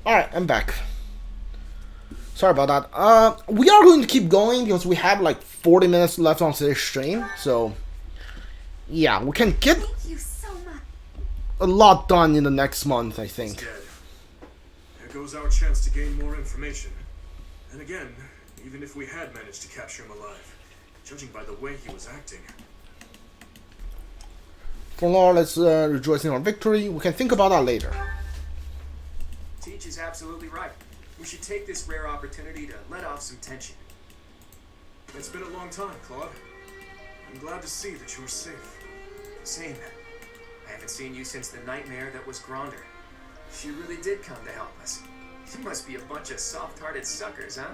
Alright, I'm back. Sorry about that. We are going to keep going because we have like 40 minutes left on today's stream. So, yeah, we can get Thank you so much. a lot done in the next month, I think. Dead. There goes our chance to gain more information. And again, even if we had managed to capture him alive, judging by the way he was acting. For now, let's rejoice in our victory. We can think about that later. Teach is absolutely right. We should take this rare opportunity to let off some tension. It's been a long time, Claude. I'm glad to see that you are safe. Same. I haven't seen you since the nightmare that was Gronder. She really did come to help us. You must be a bunch of soft-hearted suckers, huh?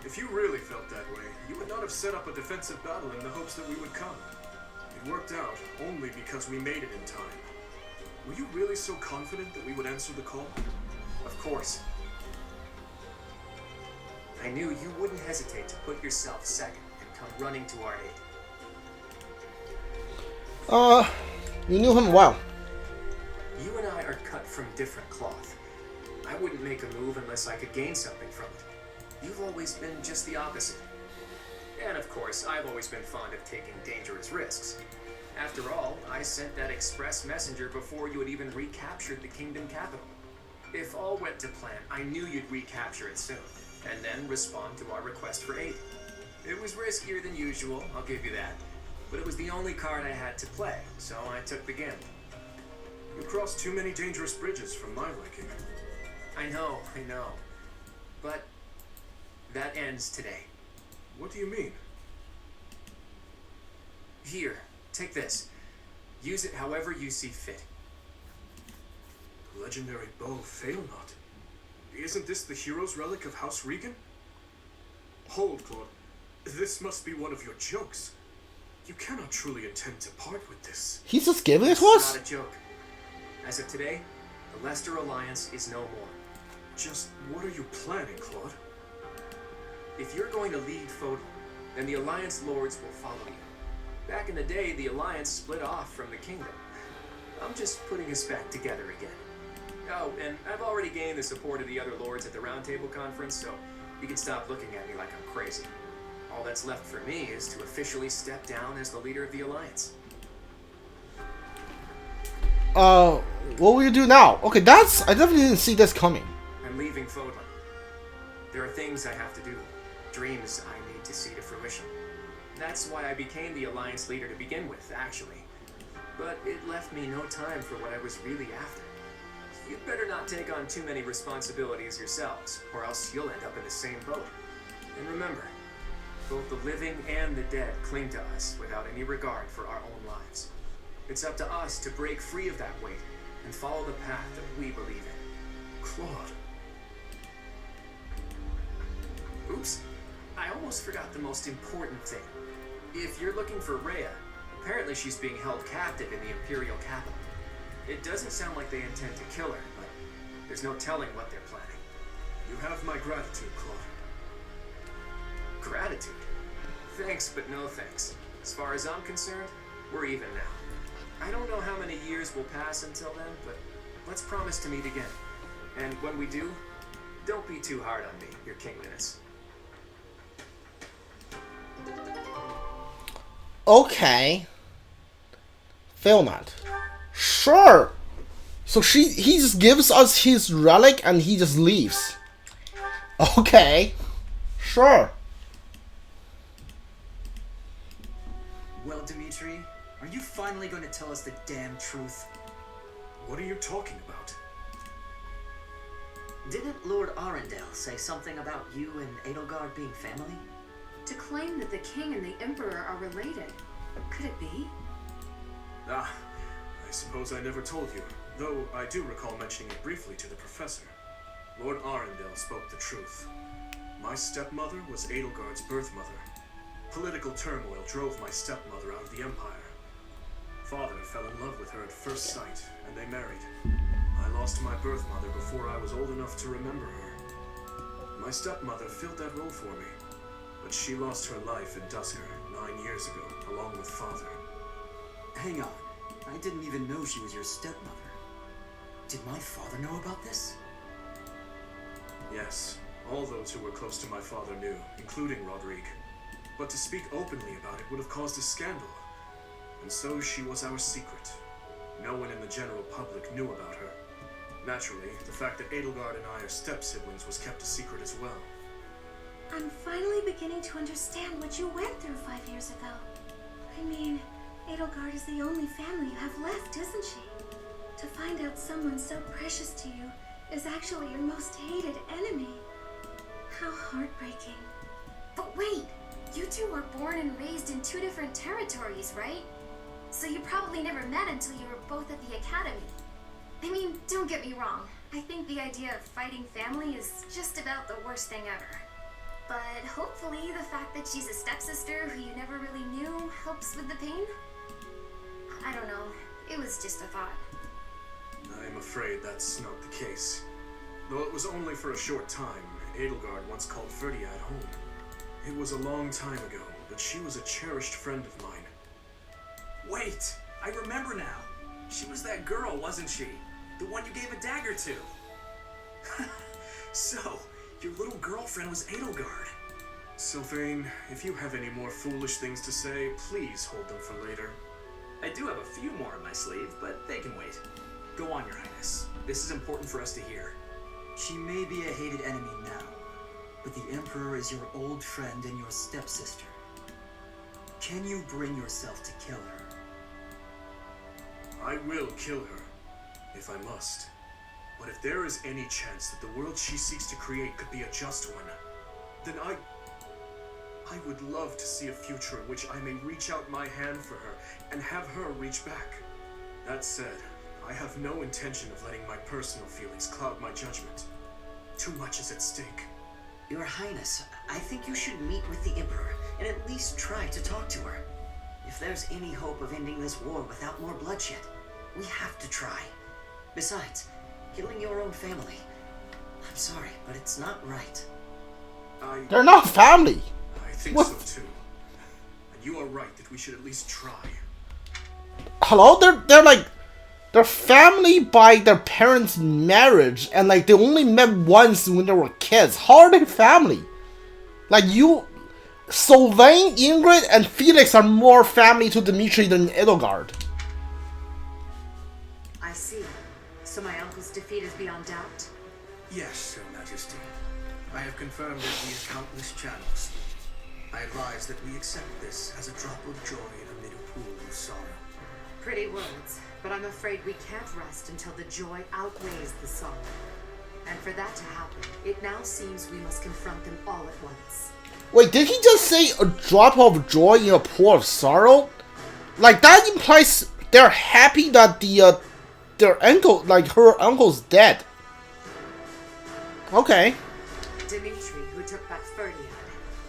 If you really felt that way, you would not have set up a defensive battle in the hopes that we would come. It worked out only because we made it in time. Were you really so confident that we would answer the call? Of course. I knew you wouldn't hesitate to put yourself second and come running to our aid. You knew him well. You and I are cut from different cloth. I wouldn't make a move unless I could gain something from it. You've always been just the opposite. And of course, I've always been fond of taking dangerous risks. After all, I sent that express messenger before you had even recaptured the kingdom capital. If all went to plan, I knew you'd recapture it soon, and then respond to our request for aid. It was riskier than usual, I'll give you that. But it was the only card I had to play, so I took the gamble. You crossed too many dangerous bridges for my liking. I know. But that ends today. What do you mean? Here, take this. Use it however you see fit. Legendary bow Failnaught. Isn't this the hero's relic of House Regan? Hold, Claude. This must be one of your jokes. You cannot truly intend to part with this. He's just giving it to It's us? not a joke. As of today, the Leicester Alliance is no more. Just what are you planning, Claude? If you're going to lead Fódlan, then the Alliance Lords will follow you. Back in the day, the Alliance split off from the Kingdom. I'm just putting us back together again. Oh, and I've already gained the support of the other Lords at the Roundtable Conference, so you can stop looking at me like I'm crazy. All that's left for me is to officially step down as the leader of the Alliance. What will you do now? Okay, I definitely didn't see this coming. I'm leaving Fódlan. There are things I have to do, dreams I need to see to fruition. That's why I became the Alliance leader to begin with, actually. But it left me no time for what I was really after. You'd better not take on too many responsibilities yourselves, or else you'll end up in the same boat. And remember, both the living and the dead cling to us without any regard for our own lives. It's up to us to break free of that weight and follow the path that we believe in. Claude. Oops, I almost forgot the most important thing. If you're looking for Rhea, apparently she's being held captive in the Imperial capital. It doesn't sound like they intend to kill her, but there's no telling what they're planning. You have my gratitude, Claude. Gratitude? Thanks, but no thanks. As far as I'm concerned, we're even now. I don't know how many years will pass until then, but let's promise to meet again. And when we do, don't be too hard on me, your kingliness. Okay. Failnaught. Sure. So he just gives us his relic and he just leaves. Okay. Sure. Well, Dimitri, are you finally going to tell us the damn truth? What are you talking about? Didn't Lord Arundel say something about you and Edelgard being family? To claim that the king and the emperor are related. Could it be? Ah, I suppose I never told you, though I do recall mentioning it briefly to the professor. Lord Arundel spoke the truth. My stepmother was Edelgard's birth mother. Political turmoil drove my stepmother out of the Empire. Father fell in love with her at first sight, and they married. I lost my birth mother before I was old enough to remember her. My stepmother filled that role for me, but she lost her life in Dusker 9 years ago, along with Father. Hang on, I didn't even know she was your stepmother. Did my father know about this? Yes, all those who were close to my father knew, including Rodrigue. But to speak openly about it would have caused a scandal. And so she was our secret. No one in the general public knew about her. Naturally, the fact that Edelgard and I are step-siblings was kept a secret as well. I'm finally beginning to understand what you went through 5 years ago. I mean, Edelgard is the only family you have left, isn't she? To find out someone so precious to you is actually your most hated enemy. How heartbreaking. But wait, you two were born and raised in 2 different territories, right? So you probably never met until you were both at the academy. I mean, don't get me wrong. I think the idea of fighting family is just about the worst thing ever. But hopefully the fact that she's a stepsister who you never really knew helps with the pain? I don't know. It was just a thought. I'm afraid that's not the case. Though it was only for a short time, Edelgard once called Ferdiad home. It was a long time ago, but she was a cherished friend of mine. Wait, I remember now. She was that girl, wasn't she? The one you gave a dagger to. So, your little girlfriend was Edelgard. Sylvain, if you have any more foolish things to say, please hold them for later. I do have a few more in my sleeve, but they can wait. Go on, Your Highness. This is important for us to hear. She may be a hated enemy now, but the Emperor is your old friend and your stepsister. Can you bring yourself to kill her? I will kill her, if I must. But if there is any chance that the world she seeks to create could be a just one, then I would love to see a future in which I may reach out my hand for her and have her reach back. That said, I have no intention of letting my personal feelings cloud my judgment. Too much is at stake. Your Highness, I think you should meet with the Emperor and at least try to talk to her. If there's any hope of ending this war without more bloodshed, we have to try. Besides, killing your own family, I'm sorry, but it's not right. They're not family. I think What? so too. And you are right that we should at least try. Hello? They're family by their parents' marriage, and like they only met once when they were kids. How are they family? Like you, Sylvain, Ingrid, and Felix are more family to Dimitri than Edelgard. I see. So my uncle's defeat is beyond doubt? Yes, Your Majesty. I have confirmed it via countless channels. I advise that we accept this as a drop of joy amid a pool of sorrow. Pretty words, but I'm afraid we can't rest until the joy outweighs the sorrow. And for that to happen, it now seems we must confront them all at once. Wait, did he just say a drop of joy in a pool of sorrow? Like that implies they're happy that their uncle, like her uncle's dead. Okay. Dimitri, who took back Ferdiad,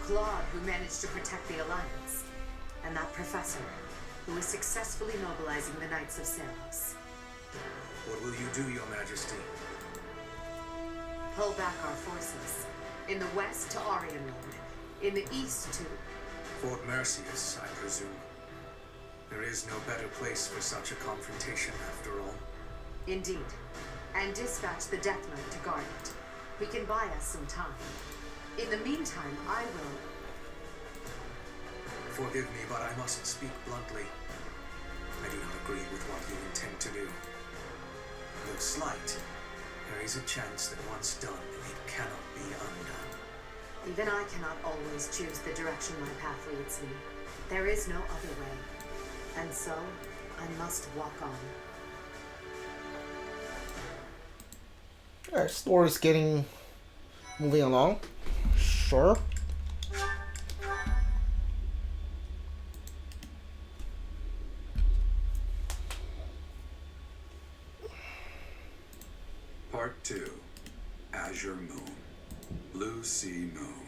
Claude, who managed to protect the Alliance, and that professor, who is successfully mobilizing the Knights of Seros. What will you do, Your Majesty? Pull back our forces. In the west to Arianrod, in the east to... Fort Mercius, I presume. There is no better place for such a confrontation, after all. Indeed. And dispatch the Death Knight to guard it. He can buy us some time. In the meantime, I will... Forgive me, but I must speak bluntly. I do not agree with what you intend to do. Though slight, there is a chance that once done, it cannot be undone. Even I cannot always choose the direction my path leads me. There is no other way. And so, I must walk on. Alright, story's moving along. Sure. Part 2. Azure Moon. Blue Sea Moon.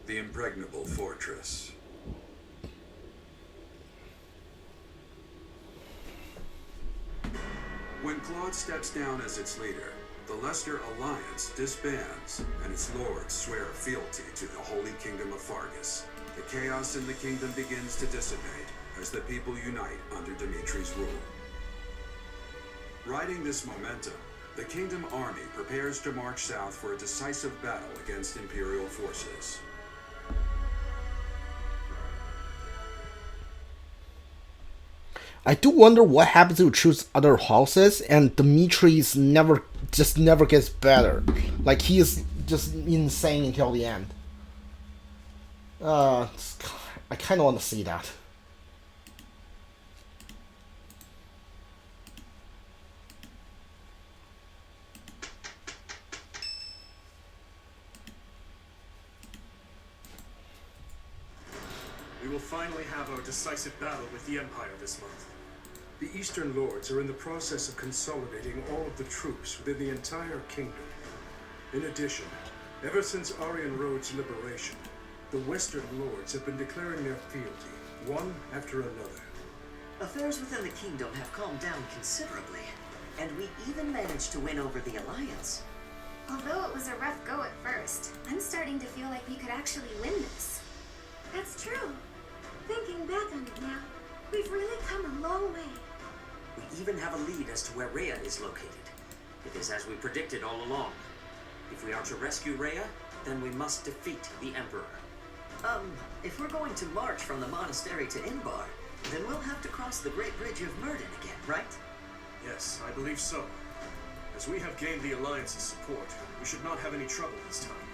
The Impregnable Fortress. When Claude steps down as its leader, the Leicester Alliance disbands, and its lords swear fealty to the Holy Kingdom of Fargus. The chaos in the kingdom begins to dissipate as the people unite under Dimitri's rule. Riding this momentum, The Kingdom Army prepares to march south for a decisive battle against Imperial forces. I do wonder what happens if you choose other houses and Dimitri's never gets better. Like, he is just insane until the end. I kind of want to see that. We will finally have our decisive battle with the Empire this month. The Eastern Lords are in the process of consolidating all of the troops within the entire kingdom. In addition, ever since Aryan Road's liberation, the Western Lords have been declaring their fealty, one after another. Affairs within the kingdom have calmed down considerably, and we even managed to win over the Alliance. Although it was a rough go at first, I'm starting to feel like we could actually win this. That's true. Thinking back on it now, we've really come a long way. We even have a lead as to where Rhea is located. It is as we predicted all along. If we are to rescue Rhea, then we must defeat the Emperor. If we're going to march from the monastery to Inbar, then we'll have to cross the Great Bridge of Murden again, right? Yes, I believe so. As we have gained the Alliance's support, we should not have any trouble this time.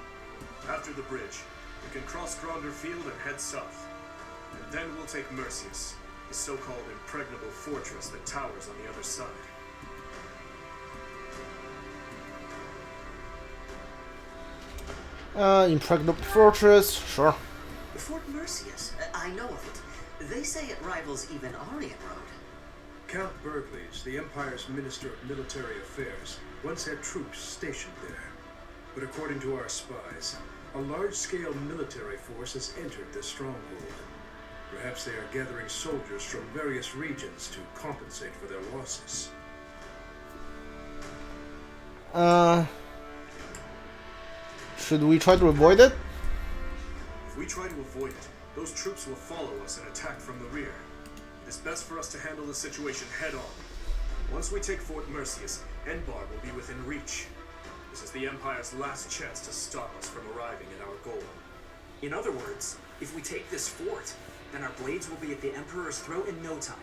After the bridge, we can cross Gronder Field and head south. And then we'll take Mercius, the so-called impregnable fortress that towers on the other side. Impregnable fortress, sure. Fort Mercius, I know of it. They say it rivals even Aryan Road. Count Burgleys, the Empire's Minister of Military Affairs, once had troops stationed there. But according to our spies, a large-scale military force has entered the stronghold. Perhaps they are gathering soldiers from various regions to compensate for their losses. Should we try to avoid it? If we try to avoid it, those troops will follow us and attack from the rear. It is best for us to handle the situation head-on. Once we take Fort Mercius, Enbar will be within reach. This is the Empire's last chance to stop us from arriving at our goal. In other words, if we take this fort, then our blades will be at the Emperor's throat in no time.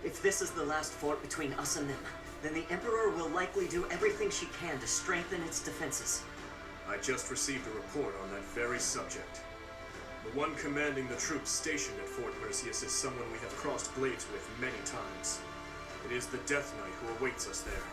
If this is the last fort between us and them, then the Emperor will likely do everything she can to strengthen its defenses. I just received a report on that very subject. The one commanding the troops stationed at Fort Mercius is someone we have crossed blades with many times. It is the Death Knight who awaits us there.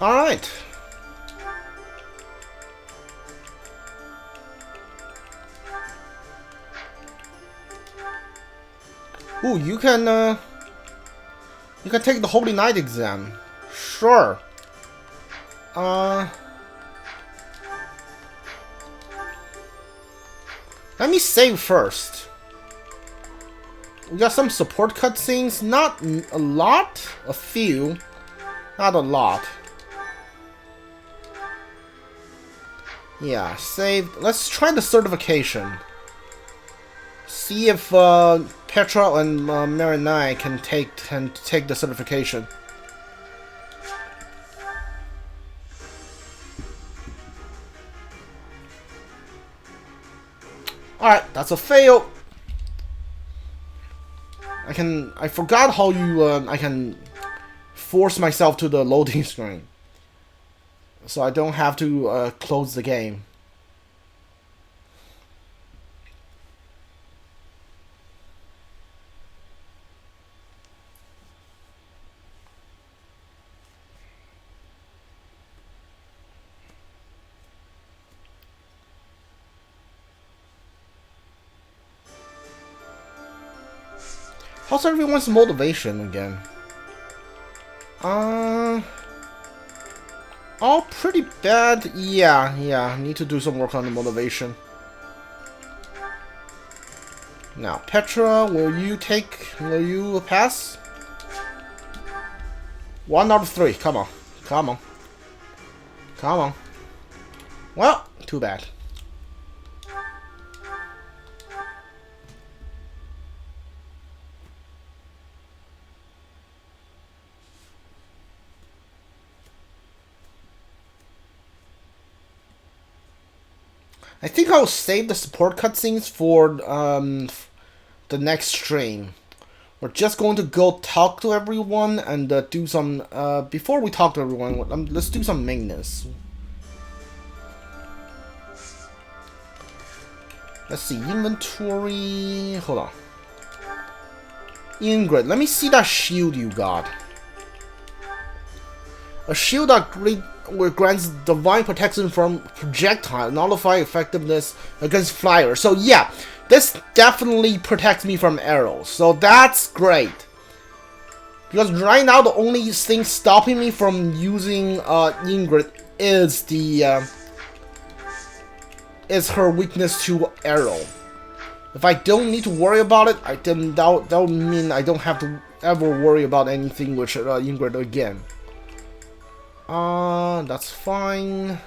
All right. Ooh, you can take the Holy Knight exam. Sure. Let me save first. We got some support cutscenes. Not a lot. A few. Not a lot. Yeah, saved. Let's try the certification. See if Petra and Marinai can take the certification. Alright, that's a fail. I forgot how I can force myself to the loading screen. So I don't have to close the game. How's everyone's motivation again? All pretty bad. Yeah, need to do some work on the motivation. Now, Petra, will you pass? 1 out of 3, come on. Come on. Well, too bad. I think I'll save the support cutscenes for the next stream. We're just going to go talk to everyone and do some. Before we talk to everyone, let's do some maintenance. Let's see, inventory. Hold on. Ingrid, let me see that shield you got. A shield that grants divine protection from projectile, nullify effectiveness against fire. So yeah, this definitely protects me from arrows. So that's great. Because right now the only thing stopping me from using Ingrid is the is her weakness to arrow. If I don't need to worry about it, then that would mean I don't have to ever worry about anything with Ingrid again. That's fine.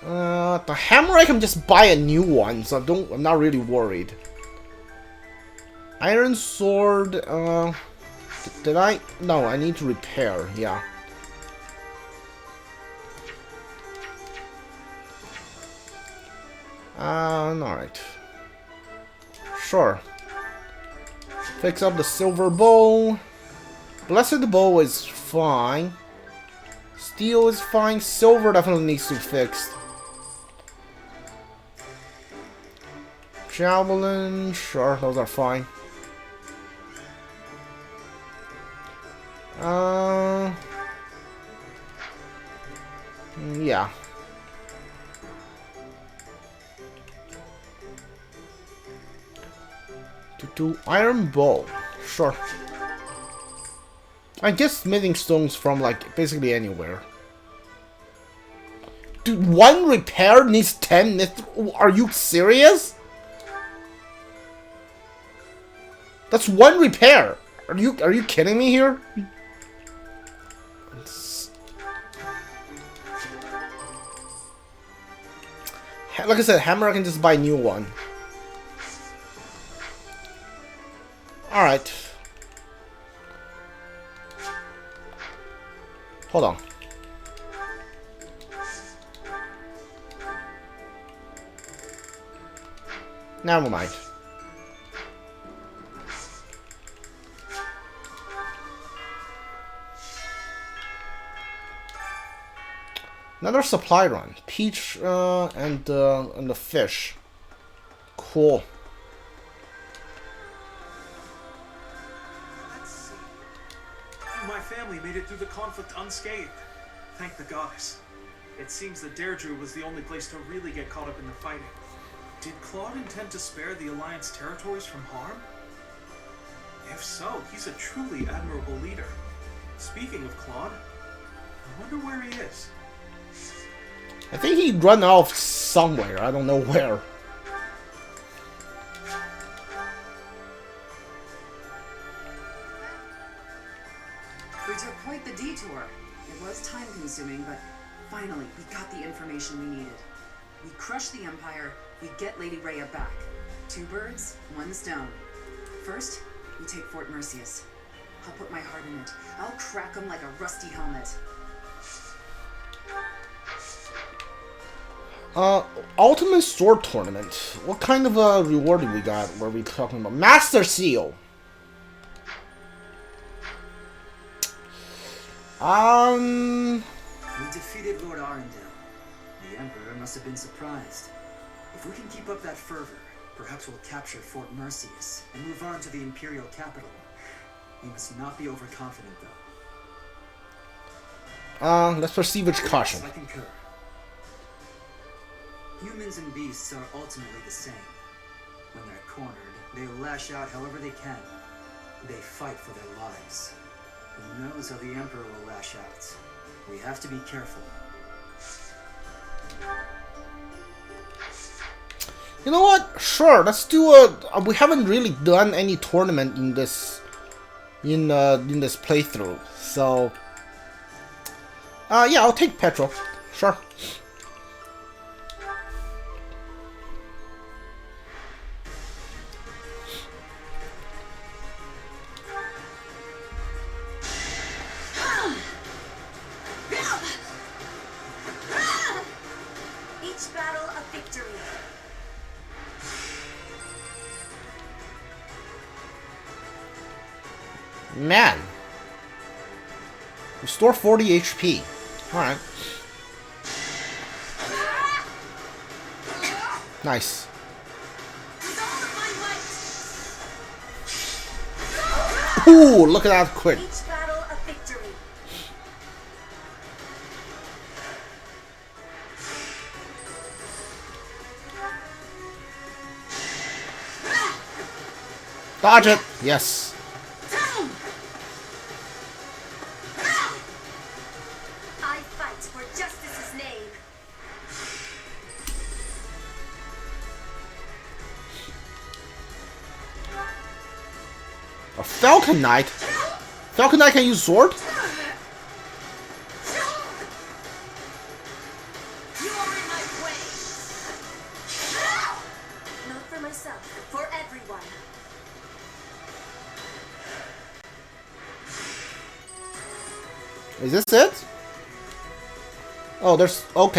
The hammer I can just buy a new one, so I'm not really worried. Iron sword, did I? No, I need to repair, yeah. Alright. Sure. Fix up the silver bow. Blessed bow is fine. Steel is fine. Silver definitely needs to be fixed. Javelin, sure, those are fine. Yeah. To iron bow, sure. I guess smithing stones from like basically anywhere. Dude, one repair needs 10 mithril. Are you serious? That's one repair. Are you kidding me here? Like I said, hammer I can just buy a new one. Alright. Hold on. Never mind. Another supply run. Peach and the fish. Cool. My family made it through the conflict unscathed. Thank the goddess. It seems that Deirdre was the only place to really get caught up in the fighting. Did Claude intend to spare the Alliance territories from harm? If so, he's a truly admirable leader. Speaking of Claude, I wonder where he is. I think he'd run off somewhere. I don't know where. We took quite the detour. It was time-consuming, but finally, we got the information we needed. We crush the Empire, we get Lady Rhea back. 2 birds, 1 stone. First, we take Fort Merceus. I'll put my heart in it. I'll crack them like a rusty helmet. Ultimate Sword Tournament. What kind of a reward did we got? What are we talking about? Master Seal! We defeated Lord Arundel. The Emperor must have been surprised. If we can keep up that fervor, perhaps we'll capture Fort Merceus and move on to the Imperial capital. We must not be overconfident, though. Let's proceed with caution. I concur. Humans and beasts are ultimately the same. When they're cornered, they lash out however they can. They fight for their lives. Who knows how the Emperor will lash out? We have to be careful. You know what? Sure, let's do a. We haven't really done any tournament in this, in this playthrough, so Yeah, I'll take petrol. Sure. Each battle a victory. Man. Restore 40 HP. Alright. Nice. Ooh, look at that quick. Each battle a victory. Dodge it. Yes. I fight for justice's name. A Falcon Knight? Falcon Knight can use sword? You are in my way. Not for myself, for everyone. Is this it? Oh, there's... Okay.